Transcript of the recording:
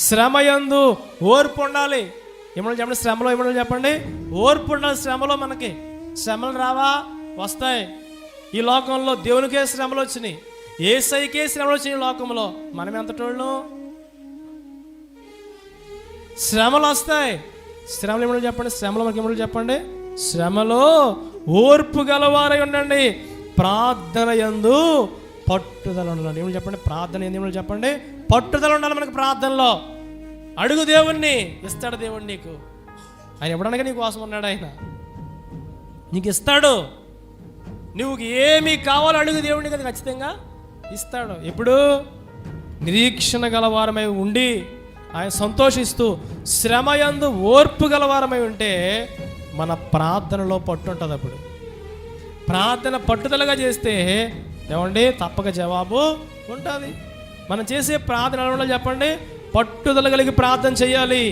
శ్రమయందు ఓర్పు ఉండాలి. ఏమన్నా చెప్పండి, శ్రమలో ఏమన్నా చెప్పండి, ఓర్పు ఉండాలి. శ్రమలో మనకి శ్రమలు రావా? వస్తాయి. ఈ లోకంలో దేవునికే శ్రమలు వచ్చినాయి, యేసయ్యకే శ్రమలు వచ్చినాయి. ఈ లోకంలో మనం ఎంతటోళ్ళు? శ్రమలు వస్తాయి. శ్రమలు ఏమన్నా చెప్పండి, శ్రమలో మనకి ఏమన్నా చెప్పండి, శ్రమలో ఓర్పు గలవారై ఉండండి, ప్రార్థన యందు పట్టుదల ఉండాలి. ఏమని చెప్పండి, ప్రార్థన ఏమని చెప్పండి, పట్టుదల ఉండాలి. మనకి ప్రార్థనలో అడుగు, దేవుణ్ణి ఇస్తాడు. దేవుడు నీకు, ఆయన ఇవ్వడానికి నీ కోసం ఉన్నాడు. ఆయన నీకు ఇస్తాడు. నువ్వు ఏమి కావాలో అడుగు, దేవుడిని కదా ఖచ్చితంగా ఇస్తాడు. ఎప్పుడు? నిరీక్షణ గలవారమై ఉండి ఆయన సంతోషిస్తూ శ్రమయందు ఓర్పు గలవారమై ఉంటే మన ప్రార్థనలో పట్టు ఉంటుంది. అప్పుడు ప్రార్థన పట్టుదలగా చేస్తే ఏమండి తప్పక జవాబు ఉంటుంది. మనం చేసే ప్రార్థన ఎలా ఉండాలి చెప్పండి, పట్టుదల కలిగి ప్రార్థన చేయాలి.